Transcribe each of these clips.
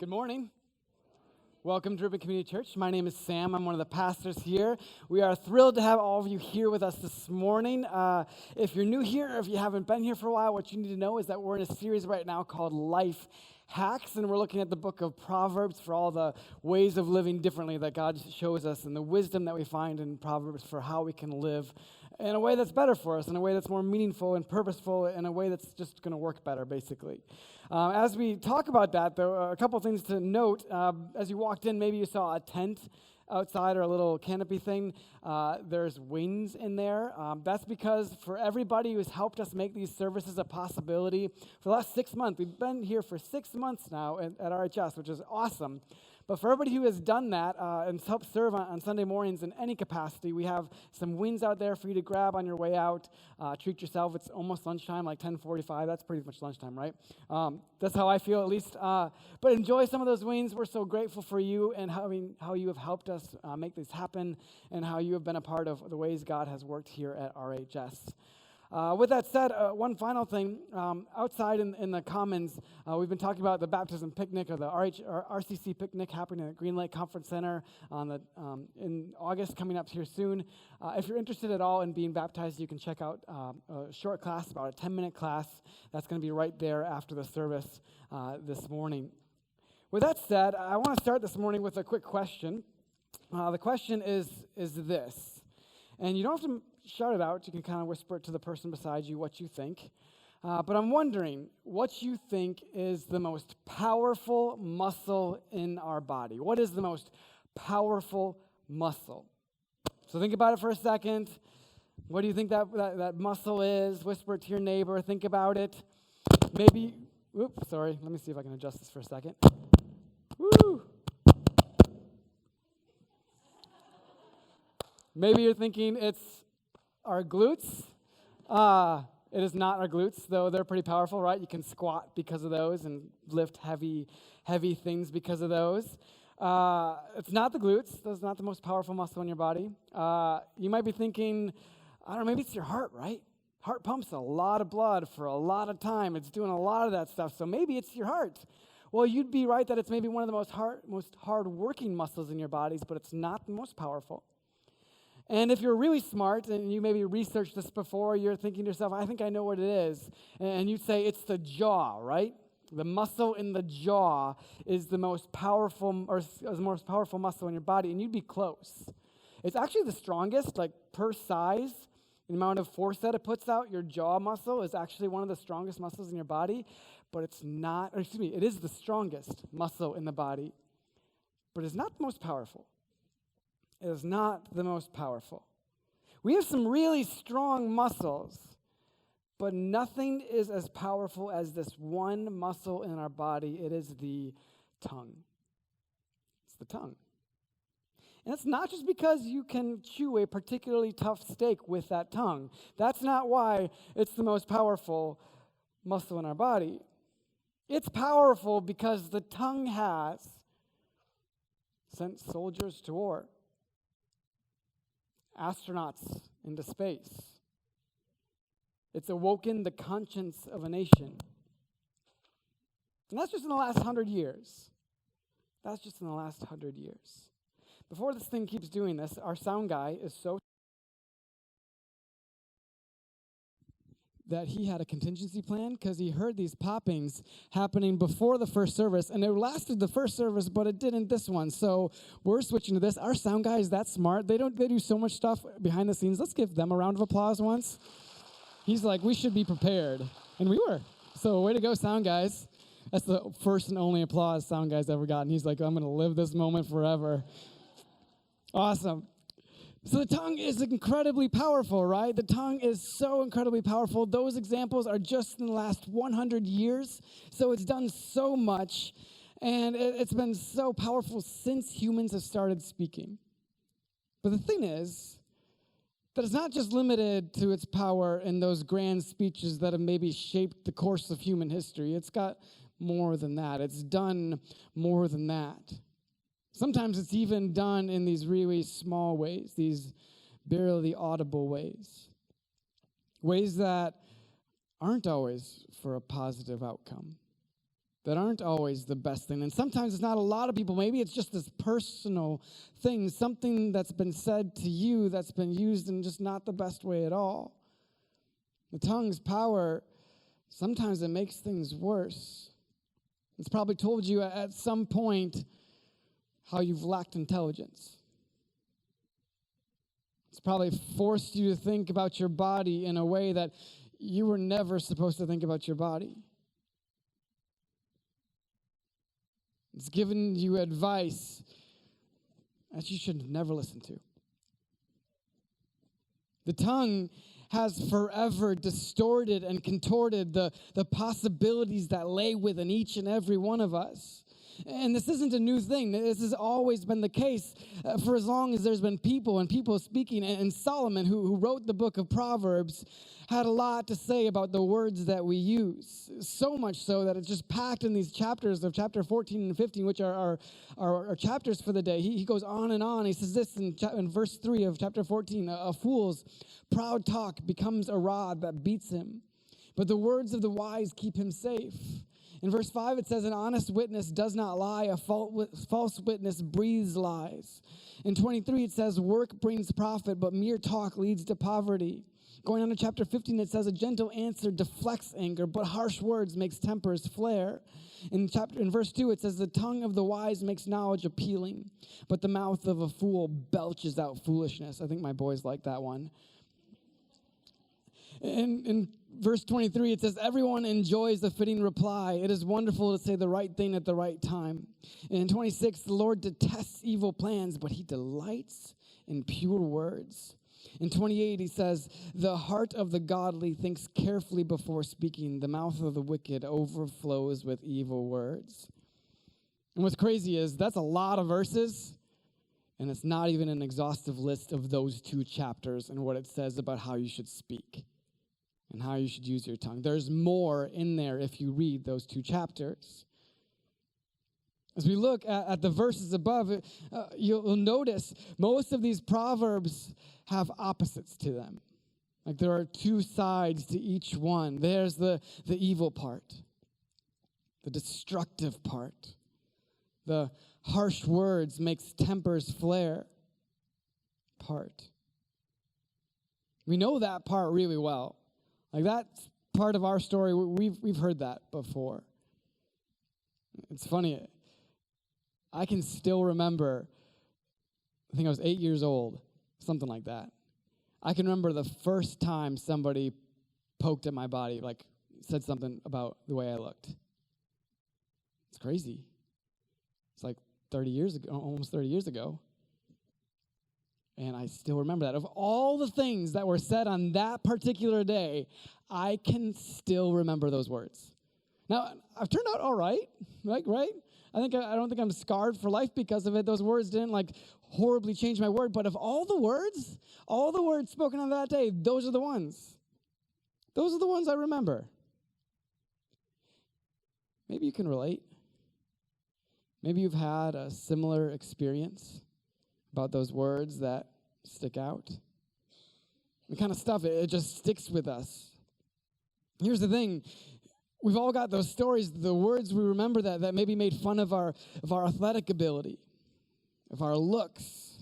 Good morning. Welcome to Urban Community Church. My name is Sam. I'm one of the pastors here. We are thrilled to have all of you here with us this morning. If you're new here or if you haven't been here for a while, what you need to know is that we're in a series right now called Life Hacks, and we're looking at the book of Proverbs for all the ways of living differently that God shows us and the wisdom that we find in Proverbs for how we can live in a way that's better for us, in a way that's more meaningful and purposeful, in a way that's just going to work better, basically. As we talk about that, though, a couple things to note. As you walked in, maybe you saw a tent outside or a little canopy thing. There's wings in there. That's because for everybody who's helped us make these services a possibility, for the last 6 months, we've been here for 6 months now at RHS, which is awesome. But for everybody who has done that and helped serve on Sunday mornings in any capacity, we have some wings out there for you to grab on your way out. Treat yourself. It's almost lunchtime, like 10:45. That's pretty much lunchtime, right? That's how I feel, at least. But enjoy some of those wings. We're so grateful for you and how you have helped us make this happen and how you have been a part of the ways God has worked here at RHS. With that said, one final thing. Outside in the Commons, we've been talking about the baptism picnic or the RCC picnic happening at Green Lake Conference Center in August, coming up here soon. If you're interested at all in being baptized, you can check out a short class, about a 10-minute class. That's going to be right there after the service this morning. With that said, I want to start this morning with a quick question. The question is this, and you don't have to shout it out. You can kind of whisper it to the person beside you what you think. But I'm wondering what you think is the most powerful muscle in our body. What is the most powerful muscle? So think about it for a second. What do you think that muscle is? Whisper it to your neighbor. Think about it. Maybe, let me see if I can adjust this for a second. Woo! Maybe you're thinking it's our glutes. It is not our glutes, though they're pretty powerful, right? You can squat because of those and lift heavy things because of those. It's not the glutes. That's not the most powerful muscle in your body. You might be thinking, I don't know, maybe it's your heart, right? Heart pumps a lot of blood for a lot of time. It's doing a lot of that stuff, so maybe it's your heart. Well, you'd be right that it's maybe one of the most hard-working muscles in your bodies, but it's not the most powerful. And if you're really smart and you maybe researched this before, you're thinking to yourself, I think I know what it is. And you'd say it's the jaw, right? The muscle in the jaw is the most powerful muscle in your body, and you'd be close. It's actually the strongest, like per size, the amount of force that it puts out. Your jaw muscle is actually one of the strongest muscles in your body, but it is the strongest muscle in the body, but it's not the most powerful. It is not the most powerful. We have some really strong muscles, but nothing is as powerful as this one muscle in our body. It is the tongue. It's the tongue. And it's not just because you can chew a particularly tough steak with that tongue. That's not why it's the most powerful muscle in our body. It's powerful because the tongue has sent soldiers to war, astronauts into space. It's awoken the conscience of a nation. And that's just in the last 100 years. That's just in the last 100 years. Before this thing keeps doing this, our sound guy is so that he had a contingency plan because he heard these poppings happening before the first service, and it lasted the first service, but it didn't this one. So we're switching to this. Our sound guy is that smart. They do so much stuff behind the scenes. Let's give them a round of applause once. He's like, we should be prepared. And we were. So way to go, sound guys. That's the first and only applause sound guy's ever gotten. He's like, I'm going to live this moment forever. Awesome. So the tongue is incredibly powerful, right? The tongue is so incredibly powerful. Those examples are just in the last 100 years. So it's done so much, and it's been so powerful since humans have started speaking. But the thing is that it's not just limited to its power in those grand speeches that have maybe shaped the course of human history. It's got more than that. It's done more than that. Sometimes it's even done in these really small ways, these barely audible ways that aren't always for a positive outcome. that aren't always the best thing. And sometimes it's not a lot of people. Maybe it's just this personal thing, something that's been said to you that's been used in just not the best way at all. The tongue's power, sometimes it makes things worse. It's probably told you at some point how you've lacked intelligence. It's probably forced you to think about your body in a way that you were never supposed to think about your body. It's given you advice that you should never listen to. The tongue has forever distorted and contorted the possibilities that lay within each and every one of us. And this isn't a new thing. This has always been the case for as long as there's been people and people speaking. And Solomon, who wrote the book of Proverbs, had a lot to say about the words that we use. So much so that it's just packed in these chapters of chapter 14 and 15, which are our chapters for the day. He goes on and on. He says this in verse 3 of chapter 14, a fool's proud talk becomes a rod that beats him, but the words of the wise keep him safe. In verse 5, it says, an honest witness does not lie. A false witness breathes lies. In 23, it says, work brings profit, but mere talk leads to poverty. Going on to chapter 15, it says, a gentle answer deflects anger, but harsh words makes tempers flare. In verse 2, it says, the tongue of the wise makes knowledge appealing, but the mouth of a fool belches out foolishness. I think my boys like that one. In verse 23, it says, everyone enjoys a fitting reply. It is wonderful to say the right thing at the right time. And in 26, the Lord detests evil plans, but he delights in pure words. In 28, he says, the heart of the godly thinks carefully before speaking. The mouth of the wicked overflows with evil words. And what's crazy is that's a lot of verses, and it's not even an exhaustive list of those 2 chapters and what it says about how you should speak and how you should use your tongue. There's more in there if you read those 2 chapters. As we look at the verses above, you'll notice most of these proverbs have opposites to them. Like there are 2 sides to each one. There's the evil part, the destructive part. The harsh words makes tempers flare part. We know that part really well. Like that's part of our story. We've heard that before. It's funny. I can still remember, I think I was 8 years old, something like that. I can remember the first time somebody poked at my body, like said something about the way I looked. It's crazy. It's like 30 years ago, almost 30 years ago. And I still remember that. Of all the things that were said on that particular day, I can still remember those words. Now, I've turned out all right, right? I don't think I'm scarred for life because of it. Those words didn't horribly change my word. But of all the words spoken on that day, those are the ones. Those are the ones I remember. Maybe you can relate. Maybe you've had a similar experience about those words that stick out. The kind of stuff, it just sticks with us. Here's the thing. We've all got those stories, the words we remember that maybe made fun of our athletic ability, of our looks,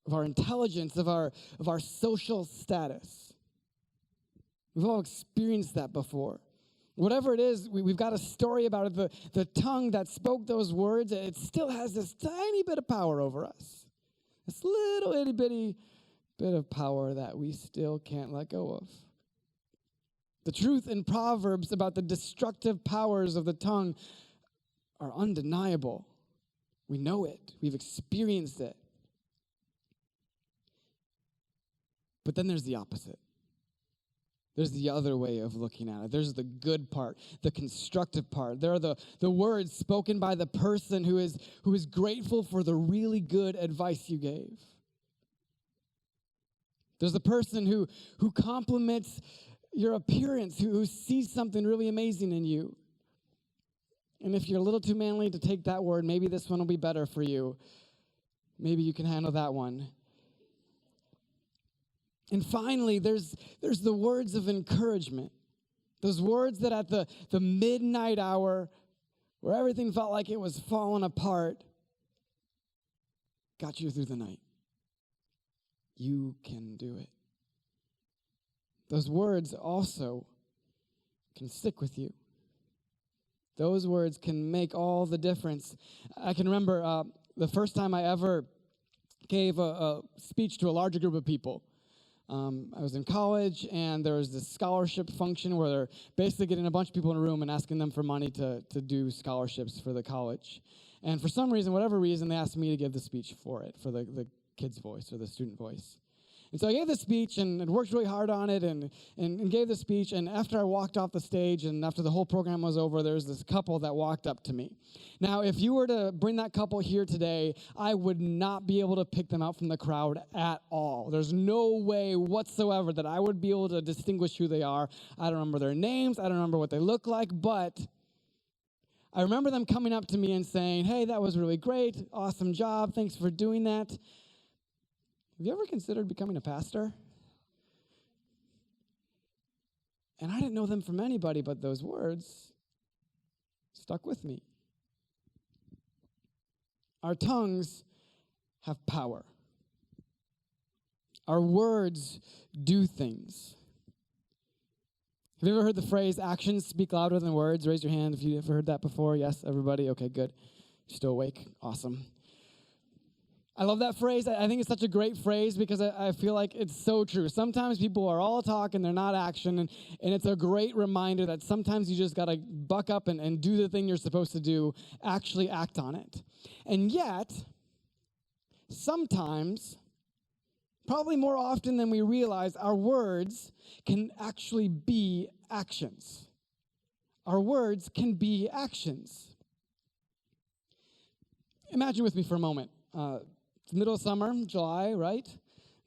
of our intelligence, of our social status. We've all experienced that before. Whatever it is, we've got a story about it. The tongue that spoke those words, it still has this tiny bit of power over us. This little itty bitty bit of power that we still can't let go of. The truth in Proverbs about the destructive powers of the tongue are undeniable. We know it. We've experienced it. But then there's the opposite. There's the other way of looking at it. There's the good part, the constructive part. There are the words spoken by the person who is grateful for the really good advice you gave. There's the person who compliments your appearance, who sees something really amazing in you. And if you're a little too manly to take that word, maybe this one will be better for you. Maybe you can handle that one. And finally, there's the words of encouragement Those words that at the midnight hour, where everything felt like it was falling apart, got you through the night. You can do it. Those words also can stick with you. Those words can make all the difference. I can remember the first time I ever gave a speech to a larger group of people. I was in college, and there was this scholarship function where they're basically getting a bunch of people in a room and asking them for money to do scholarships for the college. And for some reason, whatever reason, they asked me to give the speech for it, for the kid's voice or the student voice. And so I gave the speech and worked really hard on it and gave the speech. And after I walked off the stage and after the whole program was over, there was this couple that walked up to me. Now, if you were to bring that couple here today, I would not be able to pick them out from the crowd at all. There's no way whatsoever that I would be able to distinguish who they are. I don't remember their names. I don't remember what they look like, but I remember them coming up to me and saying, "Hey, that was really great. Awesome job. Thanks for doing that. Have you ever considered becoming a pastor?" And I didn't know them from anybody, but those words stuck with me. Our tongues have power. Our words do things. Have you ever heard the phrase, actions speak louder than words? Raise your hand if you've ever heard that before. Yes, everybody? Okay, good. You're still awake. Awesome. I love that phrase. I think it's such a great phrase because I feel like it's so true. Sometimes people are all talk and they're not action, and it's a great reminder that sometimes you just got to buck up and do the thing you're supposed to do, actually act on it. And yet, sometimes, probably more often than we realize, our words can actually be actions. Our words can be actions. Imagine with me for a moment. It's middle of summer, July, right?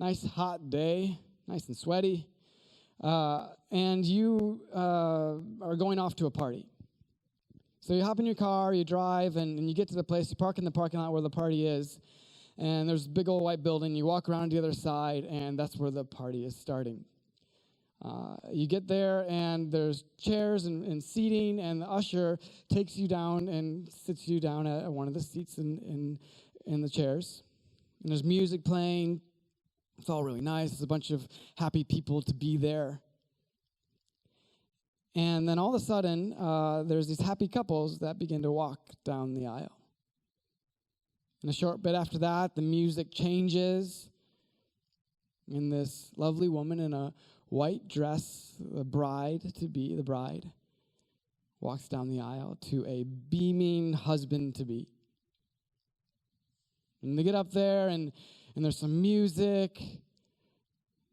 Nice hot day, nice and sweaty. And you are going off to a party. So you hop in your car, you drive, and you get to the place, you park in the parking lot where the party is, and there's a big old white building. You walk around to the other side, and that's where the party is starting. You get there, and there's chairs and seating, and the usher takes you down and sits you down at one of the seats in the chairs. And there's music playing. It's all really nice. There's a bunch of happy people to be there. And then all of a sudden, there's these happy couples that begin to walk down the aisle. And a short bit after that, the music changes. And this lovely woman in a white dress, the bride-to-be, the bride, walks down the aisle to a beaming husband-to-be. And they get up there, and there's some music.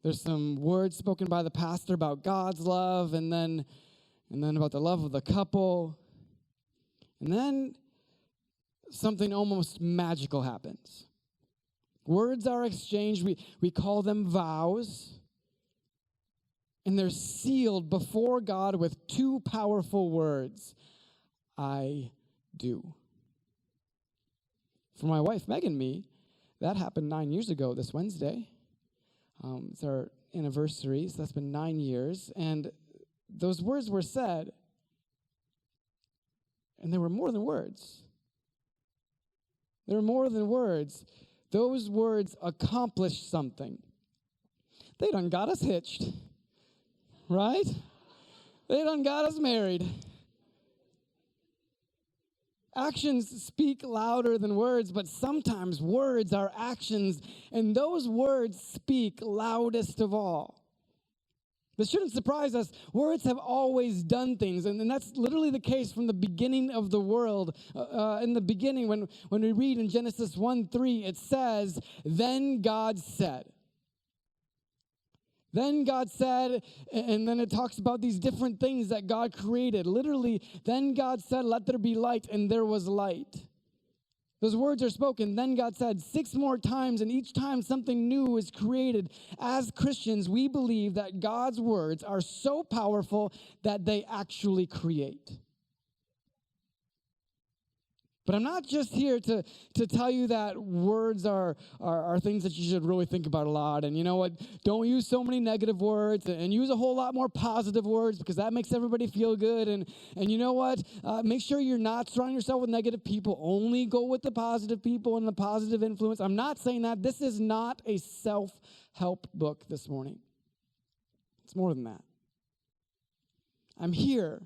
There's some words spoken by the pastor about God's love, and then about the love of the couple. And then something almost magical happens. Words are exchanged. We call them vows. And they're sealed before God with two powerful words. I do. For my wife, Meg, and me, that happened 9 years ago this Wednesday. It's our anniversary, so that's been 9 years. And those words were said, and they were more than words. They were more than words. Those words accomplished something. They done got us hitched, right? They done got us married. Actions speak louder than words, but sometimes words are actions, and those words speak loudest of all. This shouldn't surprise us. Words have always done things, and that's literally the case from the beginning of the world. In the beginning, when we read in Genesis 1:3, it says, "Then God said." Then God said, and then it talks about these different things that God created. Literally, then God said, "Let there be light," and there was light. Those words are spoken. Then God said 6 more times, and each time something new is created. As Christians, we believe that God's words are so powerful that they actually create. But I'm not just here to tell you that words are things that you should really think about a lot. And you know what? Don't use so many negative words and use a whole lot more positive words because that makes everybody feel good. And you know what? Make sure you're not surrounding yourself with negative people. Only go with the positive people and the positive influence. I'm not saying that. This is not a self-help book this morning. It's more than that. I'm here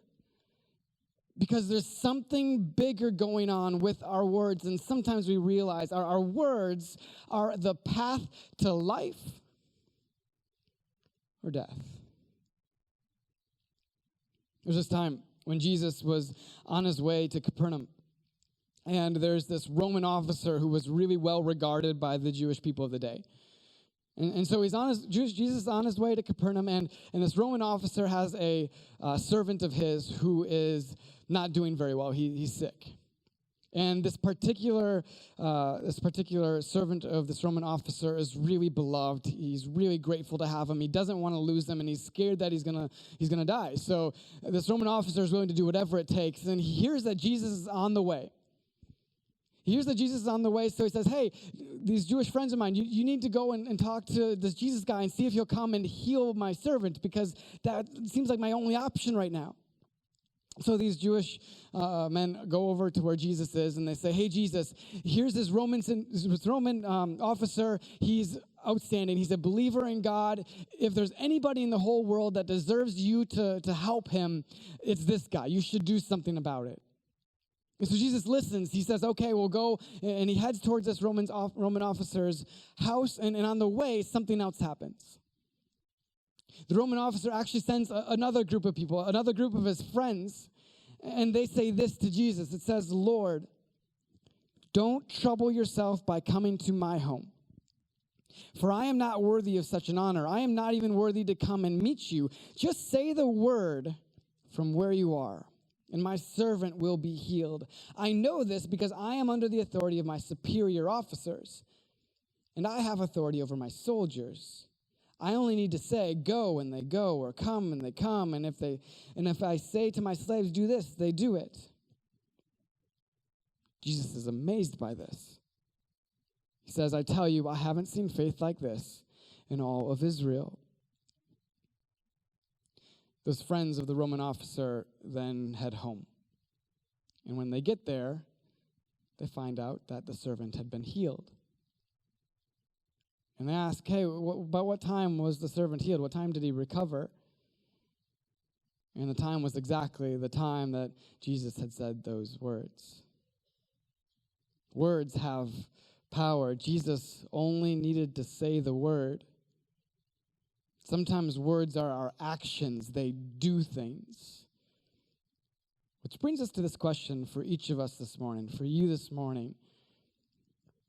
because there's something bigger going on with our words, and sometimes we realize our words are the path to life or death. There's this time when Jesus was on his way to Capernaum, and there's this Roman officer who was really well regarded by the Jewish people of the day. And so Jesus is on his way to Capernaum, and this Roman officer has a servant of his who is not doing very well. He's sick. And this particular servant of this Roman officer is really beloved. He's really grateful to have him. He doesn't want to lose him, and he's scared that he's gonna die. So this Roman officer is willing to do whatever it takes. And he hears that Jesus is on the way. So he says, hey, these Jewish friends of mine, you need to go and talk to this Jesus guy and see if he'll come and heal my servant, because that seems like my only option right now. So these Jewish men go over to where Jesus is, and they say, hey, Jesus, here's this Roman officer. He's outstanding. He's a believer in God. If there's anybody in the whole world that deserves you to help him, it's this guy. You should do something about it. And so Jesus listens. He says, okay, we'll go. And he heads towards this Roman officer's house. And on the way, something else happens. The Roman officer actually sends another group of people, another group of his friends. And they say this to Jesus. It says, Lord, don't trouble yourself by coming to my home. For I am not worthy of such an honor. I am not even worthy to come and meet you. Just say the word from where you are, and my servant will be healed. I know this because I am under the authority of my superior officers, and I have authority over my soldiers. I only need to say, go, and they go, or come, and they come, and if I say to my slaves, do this, they do it. Jesus is amazed by this. He says, I tell you, I haven't seen faith like this in all of Israel. Those friends of the Roman officer then head home. And when they get there, they find out that the servant had been healed. And they ask, hey, about what time was the servant healed? What time did he recover? And the time was exactly the time that Jesus had said those words. Words have power. Jesus only needed to say the word. Sometimes words are our actions. They do things. Which brings us to this question for each of us this morning, for you this morning.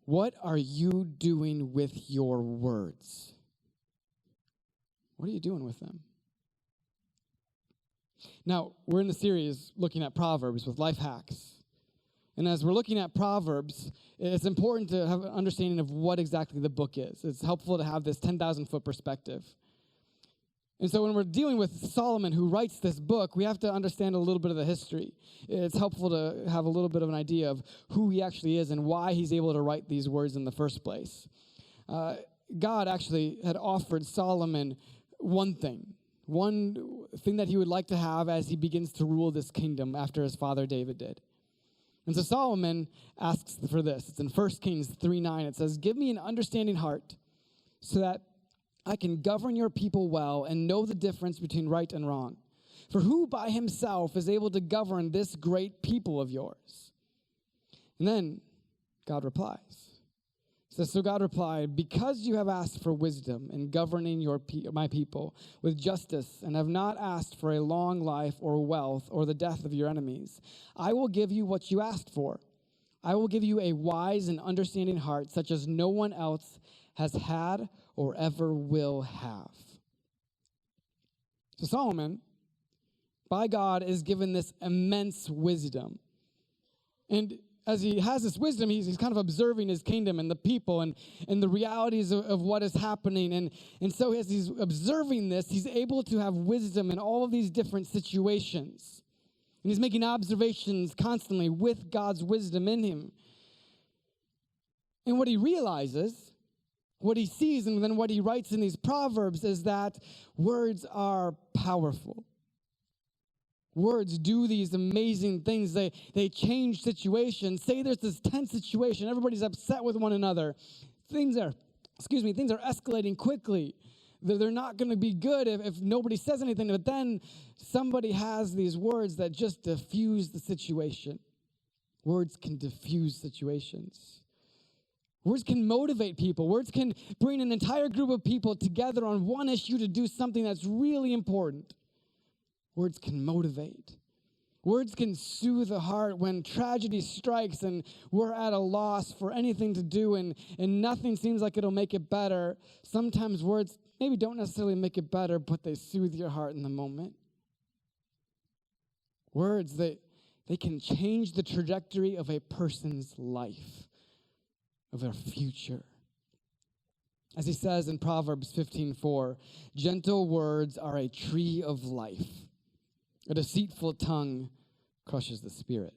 What are you doing with your words? What are you doing with them? Now, we're in the series looking at Proverbs with life hacks. And as we're looking at Proverbs, it's important to have an understanding of what exactly the book is. It's helpful to have this 10,000-foot perspective. And so when we're dealing with Solomon, who writes this book, we have to understand a little bit of the history. It's helpful to have a little bit of an idea of who he actually is and why he's able to write these words in the first place. God actually had offered Solomon one thing that he would like to have as he begins to rule this kingdom after his father David did. And so Solomon asks for this. It's in 1 Kings 3:9. It says, give me an understanding heart so that I can govern your people well and know the difference between right and wrong. For who by himself is able to govern this great people of yours? And then God replies. It says, so God replied, because you have asked for wisdom in governing my people with justice and have not asked for a long life or wealth or the death of your enemies, I will give you what you asked for. I will give you a wise and understanding heart such as no one else has had or ever will have. So Solomon, by God, is given this immense wisdom. And as he has this wisdom, he's kind of observing his kingdom and the people and the realities of what is happening. And so as he's observing this, he's able to have wisdom in all of these different situations. And he's making observations constantly with God's wisdom in him. And what he realizes, what he sees, and then what he writes in these Proverbs is that words are powerful. Words do these amazing things. They change situations. Say there's this tense situation. Everybody's upset with one another. Things are escalating quickly. They're not going to be good if nobody says anything. But then somebody has these words that just diffuse the situation. Words can diffuse situations. Words can motivate people. Words can bring an entire group of people together on one issue to do something that's really important. Words can motivate. Words can soothe the heart when tragedy strikes and we're at a loss for anything to do and nothing seems like it'll make it better. Sometimes words maybe don't necessarily make it better, but they soothe your heart in the moment. Words, they can change the trajectory of a person's life, of their future. As he says in Proverbs 15:4, gentle words are a tree of life. A deceitful tongue crushes the spirit.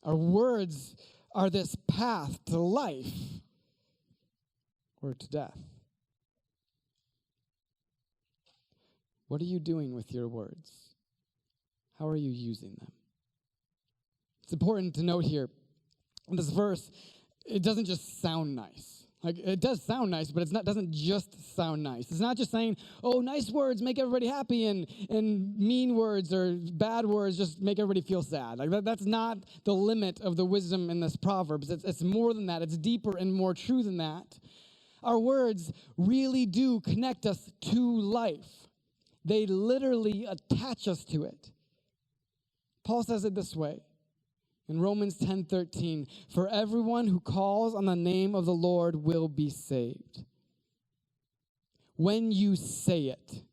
Our words are this path to life or to death. What are you doing with your words? How are you using them? It's important to note here, in this verse, it doesn't just sound nice. Like, it does sound nice, but doesn't just sound nice. It's not just saying, oh, nice words make everybody happy, and mean words or bad words just make everybody feel sad. Like that's not the limit of the wisdom in this Proverbs. It's more than that. It's deeper and more true than that. Our words really do connect us to life. They literally attach us to it. Paul says it this way. In Romans 10:13, for everyone who calls on the name of the Lord will be saved. When you say it,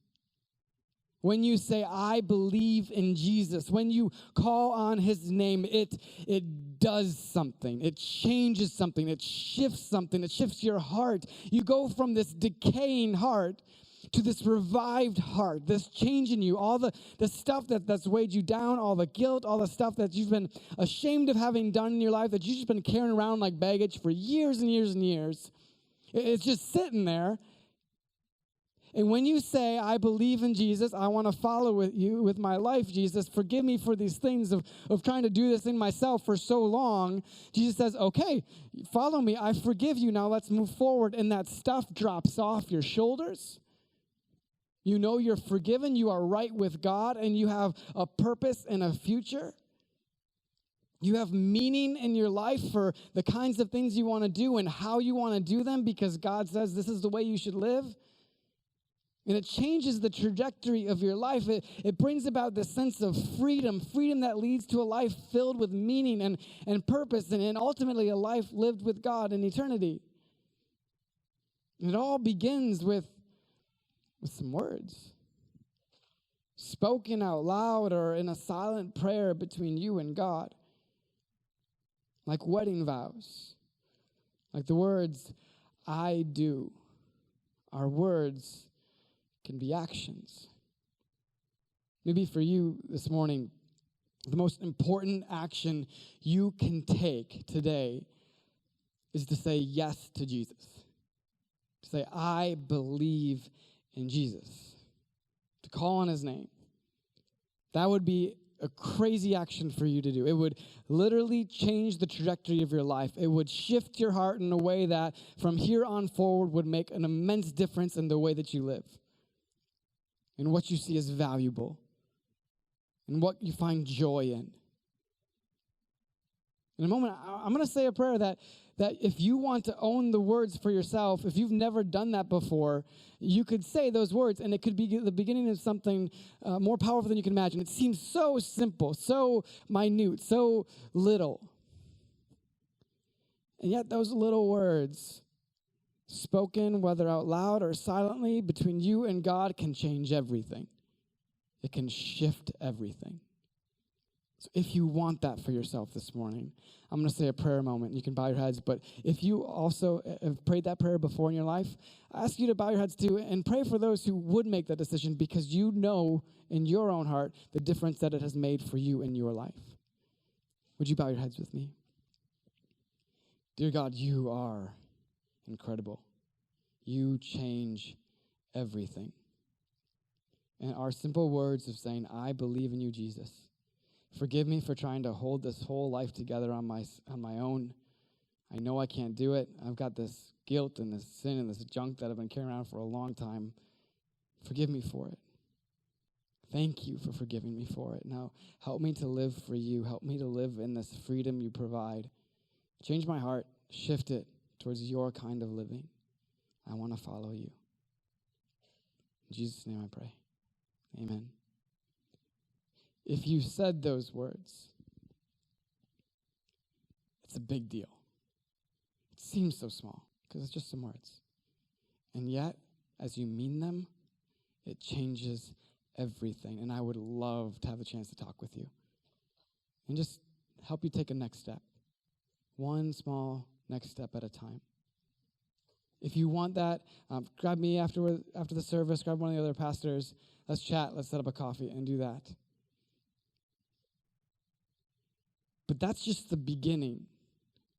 when you say, I believe in Jesus, when you call on his name, it does something. It changes something. It shifts something. It shifts your heart. You go from this decaying heart to this revived heart, this change in you, all the stuff that's weighed you down, all the guilt, all the stuff that you've been ashamed of having done in your life, that you've just been carrying around like baggage for years and years and years. It's just sitting there. And when you say, I believe in Jesus, I want to follow with you with my life, Jesus, forgive me for these things of trying to do this thing myself for so long, Jesus says, okay, follow me, I forgive you, now let's move forward. And that stuff drops off your shoulders. You know you're forgiven, you are right with God, and you have a purpose and a future. You have meaning in your life for the kinds of things you want to do and how you want to do them because God says this is the way you should live. And it changes the trajectory of your life. It brings about this sense of freedom that leads to a life filled with meaning and purpose and ultimately a life lived with God in eternity. And it all begins with some words spoken out loud or in a silent prayer between you and God, like wedding vows, like the words, I do. Our words can be actions. Maybe for you this morning, the most important action you can take today is to say yes to Jesus. To say, I believe in Jesus, to call on his name. That would be a crazy action for you to do. It would literally change the trajectory of your life. It would shift your heart in a way that from here on forward would make an immense difference in the way that you live, in what you see as valuable, in what you find joy in. In a moment, I'm going to say a prayer that if you want to own the words for yourself, if you've never done that before, you could say those words, and it could be the beginning of something more powerful than you can imagine. It seems so simple, so minute, so little. And yet those little words, spoken whether out loud or silently between you and God, can change everything. It can shift everything. So if you want that for yourself this morning, I'm going to say a prayer moment. You can bow your heads. But if you also have prayed that prayer before in your life, I ask you to bow your heads too and pray for those who would make that decision, because you know in your own heart the difference that it has made for you in your life. Would you bow your heads with me? Dear God, you are incredible. You change everything. And our simple words of saying, I believe in you, Jesus. Forgive me for trying to hold this whole life together on my own. I know I can't do it. I've got this guilt and this sin and this junk that I've been carrying around for a long time. Forgive me for it. Thank you for forgiving me for it. Now, help me to live for you. Help me to live in this freedom you provide. Change my heart. Shift it towards your kind of living. I want to follow you. In Jesus' name I pray. Amen. If you said those words, it's a big deal. It seems so small because it's just some words. And yet, as you mean them, it changes everything. And I would love to have the chance to talk with you and just help you take a next step. One small next step at a time. If you want that, grab me after the service, grab one of the other pastors. Let's chat, let's set up a coffee and do that. But that's just the beginning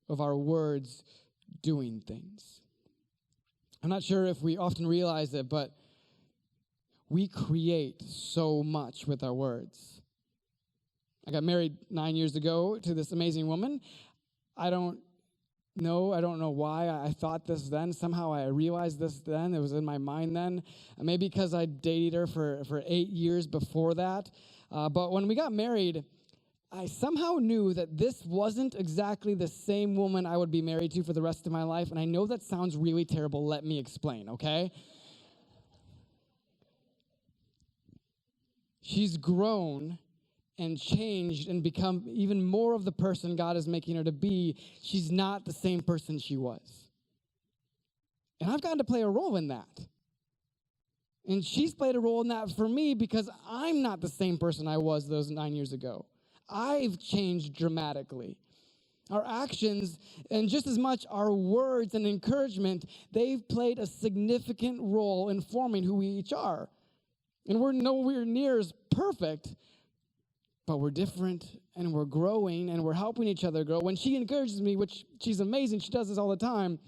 of our words doing things. I'm not sure if we often realize it, but we create so much with our words. I got married 9 years ago to this amazing woman. I don't know why I thought this then. Somehow I realized this then. It was in my mind then. Maybe because I dated her for 8 years before that. But when we got married, I somehow knew that this wasn't exactly the same woman I would be married to for the rest of my life. And I know that sounds really terrible. Let me explain, okay? She's grown and changed and become even more of the person God is making her to be. She's not the same person she was. And I've gotten to play a role in that. And she's played a role in that for me because I'm not the same person I was those 9 years ago. I've changed dramatically. Our actions, and just as much our words and encouragement, they've played a significant role in forming who we each are. And we're nowhere near as perfect, but we're different, and we're growing, and we're helping each other grow. When she encourages me, which she's amazing, she does this all the time,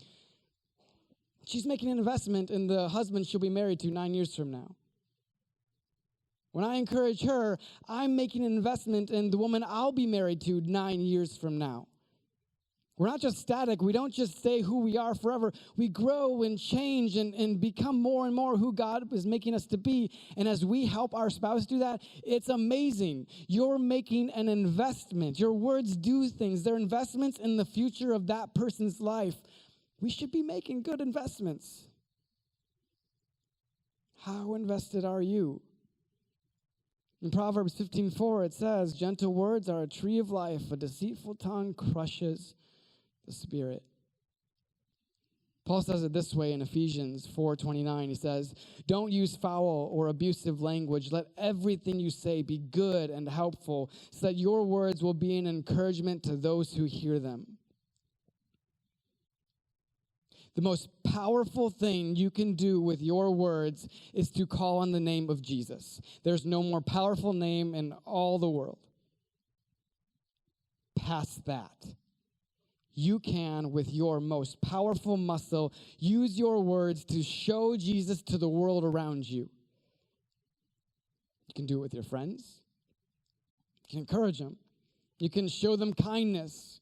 she's making an investment in the husband she'll be married to 9 years from now. When I encourage her, I'm making an investment in the woman I'll be married to 9 years from now. We're not just static. We don't just stay who we are forever. We grow and change and become more and more who God is making us to be. And as we help our spouse do that, it's amazing. You're making an investment. Your words do things. They're investments in the future of that person's life. We should be making good investments. How invested are you? In Proverbs 15:4, it says, gentle words are a tree of life. A deceitful tongue crushes the spirit. Paul says it this way in Ephesians 4:29. He says, don't use foul or abusive language. Let everything you say be good and helpful, so that your words will be an encouragement to those who hear them. The most powerful thing you can do with your words is to call on the name of Jesus. There's no more powerful name in all the world. Past that, you can, with your most powerful muscle, use your words to show Jesus to the world around you. You can do it with your friends. You can encourage them. You can show them kindness.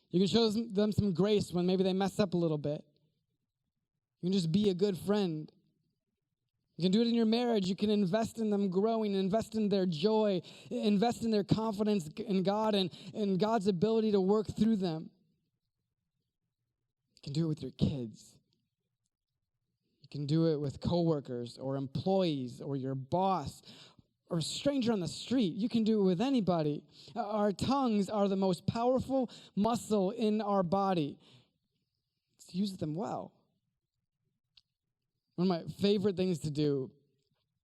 You can show them some grace when maybe they mess up a little bit. You can just be a good friend. You can do it in your marriage. You can invest in them growing, invest in their joy, invest in their confidence in God and God's ability to work through them. You can do it with your kids. You can do it with coworkers or employees or your boss or a stranger on the street. You can do it with anybody. Our tongues are the most powerful muscle in our body. Let's use them well. One of my favorite things to do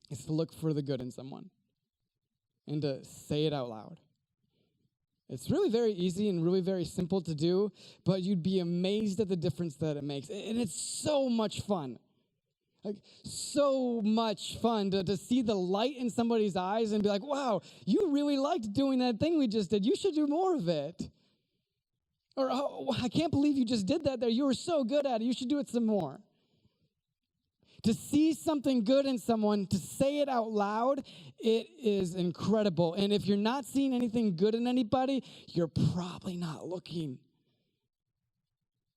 is to look for the good in someone and to say it out loud. It's really very easy and really very simple to do, but you'd be amazed at the difference that it makes. And it's so much fun. Like, so much fun to see the light in somebody's eyes and be like, wow, you really liked doing that thing we just did. You should do more of it. Or, oh, I can't believe you just did that there. You were so good at it. You should do it some more. To see something good in someone, to say it out loud, it is incredible. And if you're not seeing anything good in anybody, you're probably not looking.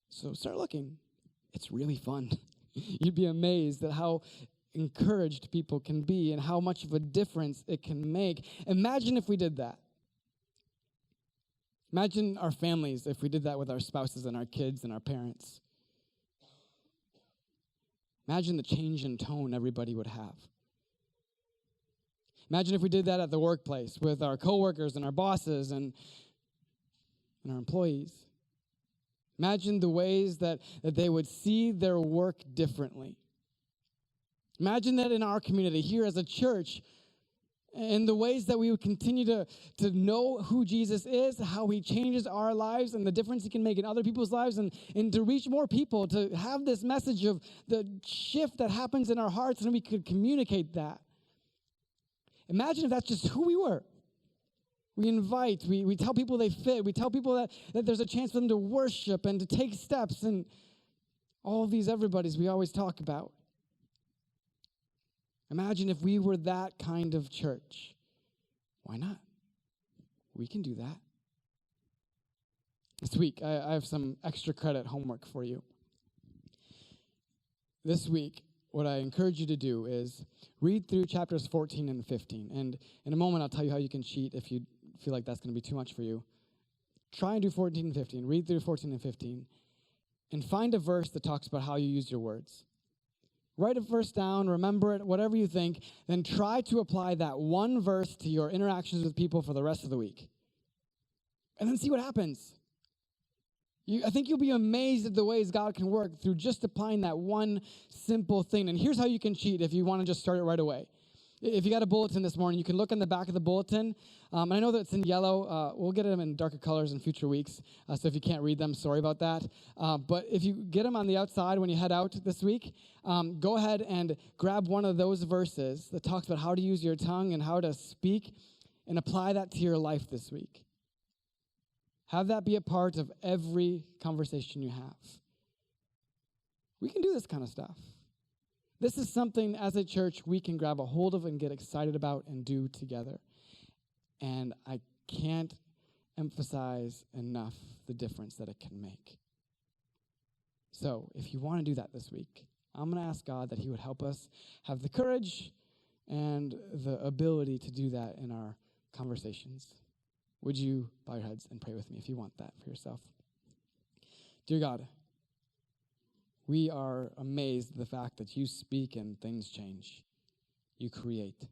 So start looking. It's really fun. You'd be amazed at how encouraged people can be and how much of a difference it can make. Imagine if we did that. Imagine our families if we did that with our spouses and our kids and our parents. Imagine the change in tone everybody would have. Imagine if we did that at the workplace with our coworkers and our bosses and our employees. Imagine the ways that they would see their work differently. Imagine that in our community, here as a church, and the ways that we would continue to know who Jesus is, how he changes our lives, and the difference he can make in other people's lives, and to reach more people, to have this message of the shift that happens in our hearts, and we could communicate that. Imagine if that's just who we were. We invite, we tell people they fit, we tell people that there's a chance for them to worship and to take steps, and all of these everybody's we always talk about. Imagine if we were that kind of church. Why not? We can do that. This week, I have some extra credit homework for you. This week, what I encourage you to do is read through chapters 14 and 15. And in a moment, I'll tell you how you can cheat if you feel like that's going to be too much for you. Try and do 14 and 15. Read through 14 and 15. And find a verse that talks about how you use your words. Write a verse down, remember it, whatever you think, then try to apply that one verse to your interactions with people for the rest of the week. And then see what happens. I think you'll be amazed at the ways God can work through just applying that one simple thing. And here's how you can cheat if you want to just start it right away. If you got a bulletin this morning, you can look on the back of the bulletin. And I know that it's in yellow. We'll get them in darker colors in future weeks. So if you can't read them, sorry about that. But if you get them on the outside when you head out this week, go ahead and grab one of those verses that talks about how to use your tongue and how to speak and apply that to your life this week. Have that be a part of every conversation you have. We can do this kind of stuff. This is something, as a church, we can grab a hold of and get excited about and do together. And I can't emphasize enough the difference that it can make. So, if you want to do that this week, I'm going to ask God that he would help us have the courage and the ability to do that in our conversations. Would you bow your heads and pray with me if you want that for yourself? Dear God, we are amazed at the fact that you speak and things change. You create.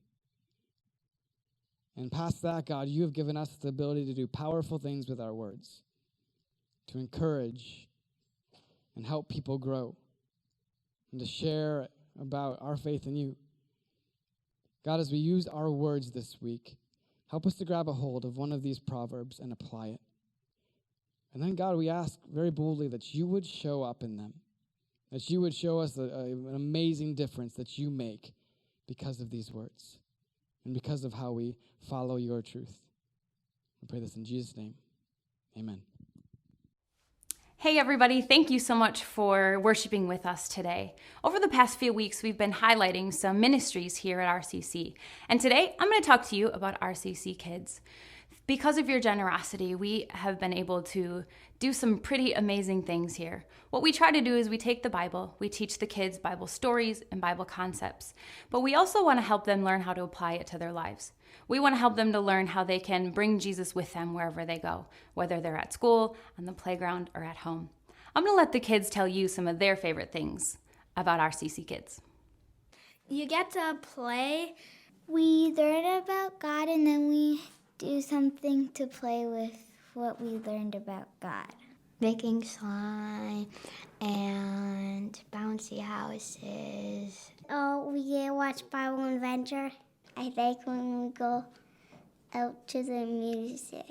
And past that, God, you have given us the ability to do powerful things with our words, to encourage and help people grow, and to share about our faith in you. God, as we use our words this week, help us to grab a hold of one of these proverbs and apply it. And then, God, we ask very boldly that you would show up in them, that you would show us an amazing difference that you make because of these words and because of how we follow your truth. We pray this in Jesus' name. Amen. Hey everybody, thank you so much for worshiping with us today. Over the past few weeks, we've been highlighting some ministries here at RCC. And today, I'm going to talk to you about RCC Kids. Because of your generosity, we have been able to do some pretty amazing things here. What we try to do is we take the Bible, we teach the kids Bible stories and Bible concepts, but we also want to help them learn how to apply it to their lives. We want to help them to learn how they can bring Jesus with them wherever they go, whether they're at school, on the playground, or at home. I'm going to let the kids tell you some of their favorite things about RCC Kids. You get to play. We learn about God and then we do something to play with what we learned about God. Making slime and bouncy houses. Oh, we get to watch Bible Adventure. I like when we go out to the music.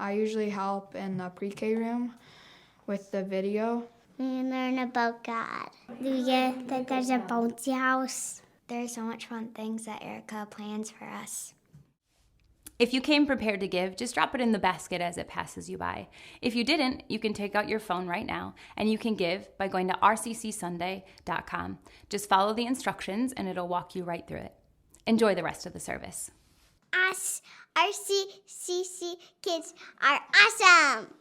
I usually help in the pre-K room with the video. We learn about God. We get that there's a bouncy house. There's so much fun things that Erica plans for us. If you came prepared to give, just drop it in the basket as it passes you by. If you didn't, you can take out your phone right now and you can give by going to rccsunday.com. Just follow the instructions and it'll walk you right through it. Enjoy the rest of the service. Us RCCC kids are awesome!